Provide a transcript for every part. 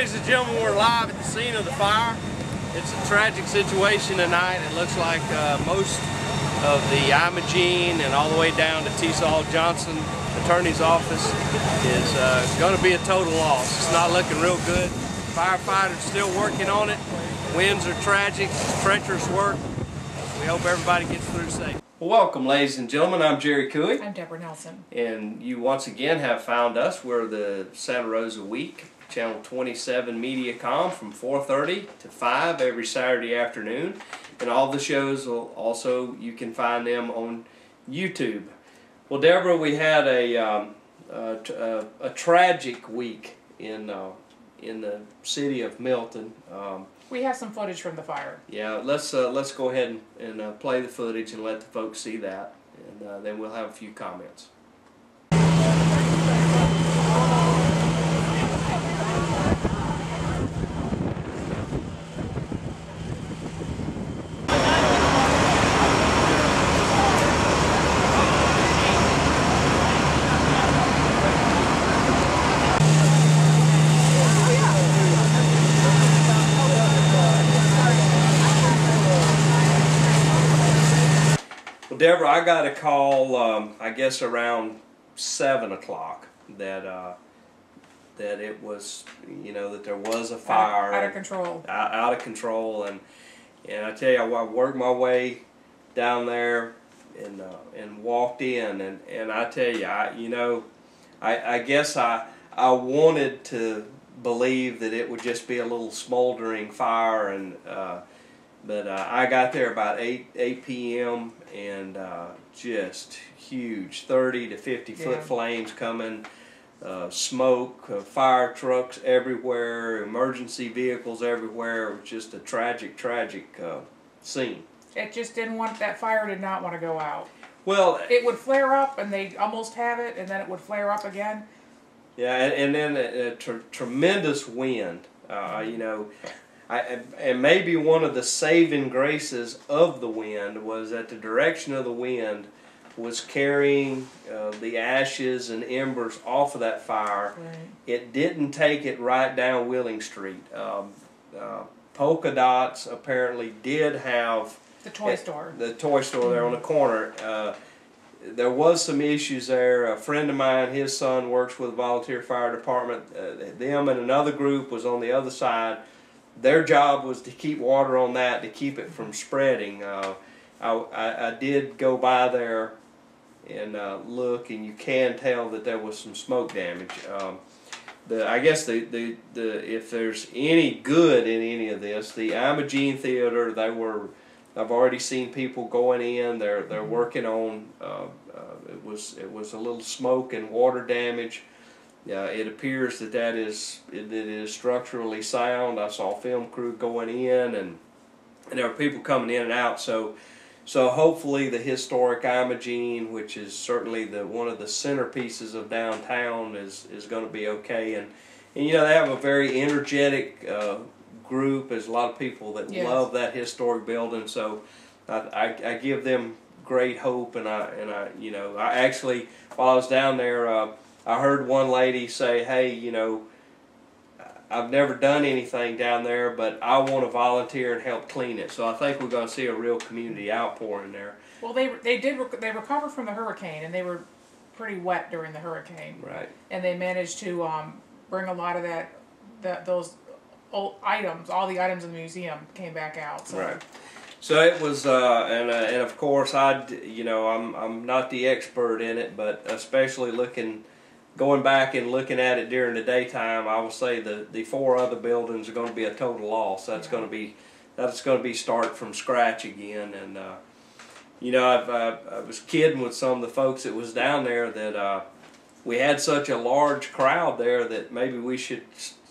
Ladies and gentlemen, we're live at the scene of the fire. It's a tragic situation tonight. It looks like most of the Imogene and all the way down to T-Saul Johnson attorney's office is going to be a total loss. It's not looking real good. Firefighters still working on it. Winds are tragic. It's treacherous work. We hope everybody gets through safe. Well, welcome, ladies and gentlemen. I'm Jerry Cooey. I'm Deborah Nelson. And you once again have found us. We're the Santa Rosa Week, Channel 27 Mediacom from 4:30 to 5 every Saturday afternoon. And all the shows will also, you can find them on YouTube. Well, Deborah, we had a tragic week in the city of Milton. We have some footage from the fire. Yeah, let's go ahead and play the footage and let the folks see that, and then we'll have a few comments. Deborah, I got a call, I guess around 7 o'clock that it was, you know, that there was a fire. Out of control. Out of control, and I tell you, I worked my way down there and walked in, and I tell you, I guess I wanted to believe that it would just be a little smoldering fire, and but I got there about 8 p.m. and just huge 30 to 50 foot flames coming, smoke, fire trucks everywhere, emergency vehicles everywhere. It was just a tragic scene. It just didn't want, that fire did not want to go out. Well, it would flare up, and they almost have it, and then it would flare up again. Yeah, and then a tremendous wind, you know. And maybe one of the saving graces of the wind was that the direction of the wind was carrying the ashes and embers off of that fire. Right. It didn't take it right down Wheeling Street. Polka Dots apparently did have the toy store. The toy store there on the corner. There was some issues there. A friend of mine, his son works with the volunteer fire department. Them and another group was on the other side. Their job was to keep water on that, to keep it from spreading. I did go by there and look, and you can tell that there was some smoke damage. I guess if there's any good in any of this, the Imogene Theater, I've already seen people going in. They're working on. It was a little smoke and water damage. It appears that it is structurally sound. I saw a film crew going in, and there were people coming in and out. So hopefully the historic Imogene, which is certainly one of the centerpieces of downtown, is going to be okay. And you know, they have a very energetic group. There's a lot of people that love that historic building. So I give them great hope. And I you know, I actually, while I was down there, I heard one lady say, "Hey, you know, I've never done anything down there, but I want to volunteer and help clean it." So I think we're going to see a real community outpouring there. Well, they recovered from the hurricane, and they were pretty wet during the hurricane. Right. And they managed to bring a lot of those old items, all the items in the museum, came back out. So. Right. So it was, and of course, I'm not the expert in it, but especially going back and looking at it during the daytime, I will say the 4 other buildings are going to be a total loss. That's going to be start from scratch again. And you know, I was kidding with some of the folks that was down there that we had such a large crowd there that maybe we should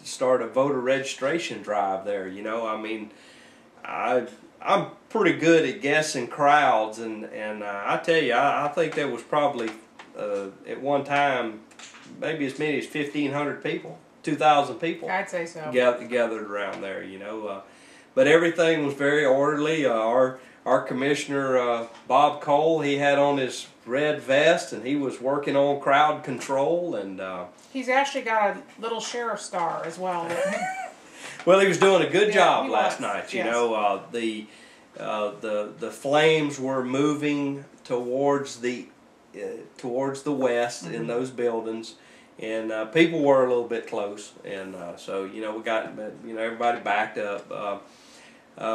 start a voter registration drive there. You know, I mean, I'm pretty good at guessing crowds, and I tell you, I think there was probably at one time maybe as many as 1,500 people, 2,000 people. I'd say so. Gathered around there, you know. But everything was very orderly. Our our commissioner Bob Cole, he had on his red vest and he was working on crowd control, and he's actually got a little sheriff star as well. well, he was doing a good job last was. night. You Yes. know, the flames were moving towards the west in those buildings, and people were a little bit close, and so you know we got everybody backed up.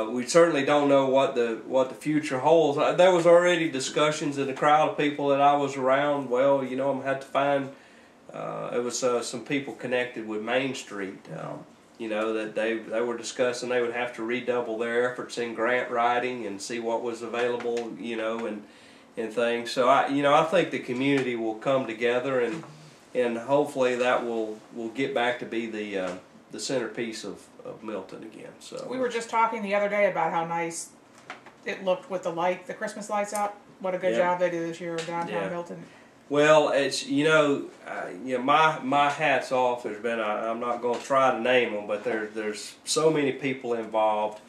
We certainly don't know what the future holds. There was already discussions in the crowd of people that I was around. Well, you know, I'm gonna have to find. It was some people connected with Main Street. You know, that they were discussing they would have to redouble their efforts in grant writing and see what was available. You know, and things. So I think the community will come together, and hopefully that will get back to be the centerpiece of Milton again. So we were just talking the other day about how nice it looked with the Christmas lights out. What a good job they did this year in downtown Milton. Well, it's my hat's off. There's been I'm not going to try to name them, but there's so many people involved.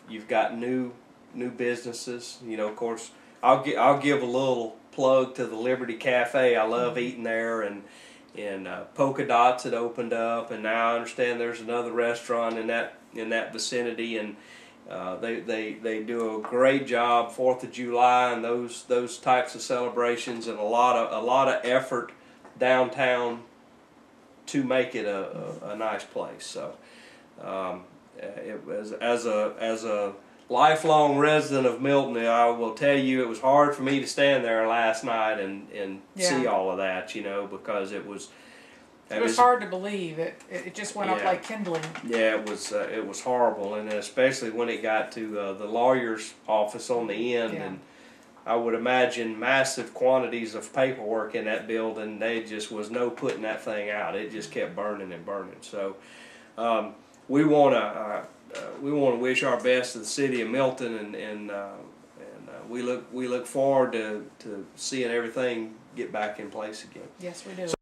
You've got new businesses. You know, of course, I'll give a little plug to the Liberty Cafe. I love eating there, and Polka Dots had opened up, and now I understand there's another restaurant in that vicinity, and they do a great job 4th of July and those types of celebrations, and a lot of effort downtown to make it a nice place. So it was as a lifelong resident of Milton, I will tell you it was hard for me to stand there last night and see all of that, you know, because it was hard to believe. It just went up like kindling. Yeah, it was horrible, and especially when it got to the lawyer's office on the end, and I would imagine massive quantities of paperwork in that building. They just was no putting that thing out. It just kept burning and burning. So we want to wish our best to the city of Milton, and we look forward to seeing everything get back in place again. Yes, we do.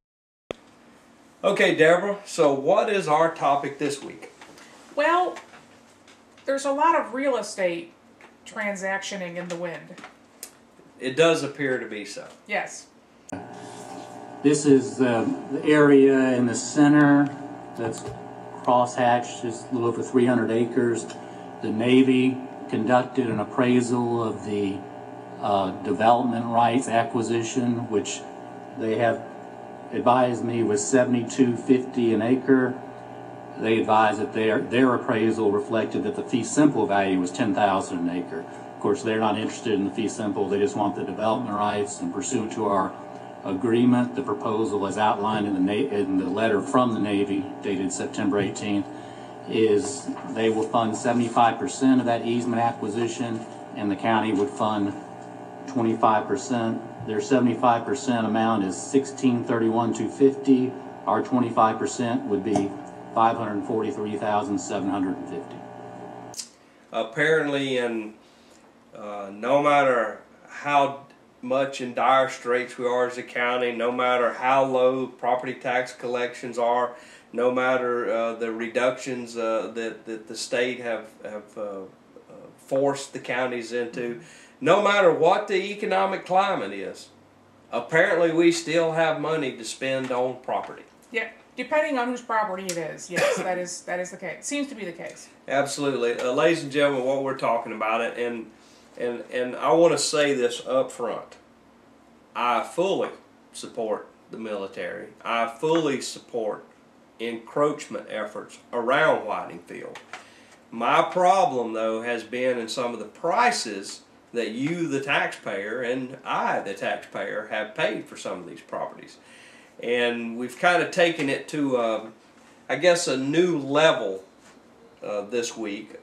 Okay, Deborah, so what is our topic this week? Well, there's a lot of real estate transactioning in the wind. It does appear to be so. Yes. This is the area in the center that's crosshatched, just a little over 300 acres. The Navy conducted an appraisal of the development rights acquisition, which they have advised me was $72.50 an acre. They advised that their appraisal reflected that the fee simple value was $10,000 an acre. Of course, they're not interested in the fee simple. They just want the development rights, and pursuant to our agreement, the proposal as outlined in the letter from the Navy dated September 18th is they will fund 75% of that easement acquisition, and the county would fund 25%. Their 75% amount is $1,631,250. Our 25% would be $543,750. Apparently, no matter how much in dire straits we are as a county, no matter how low property tax collections are, no matter the reductions that the state have forced the counties into, no matter what the economic climate is, apparently we still have money to spend on property. Yeah, depending on whose property it is. Yes, that is the case. Seems to be the case. Absolutely, ladies and gentlemen, what we're talking about it, and I want to say this up front. I fully support the military. I fully support encroachment efforts around Whiting Field. My problem, though, has been in some of the prices that you, the taxpayer, and I, the taxpayer, have paid for some of these properties. And we've kind of taken it to, I guess, a new level this week.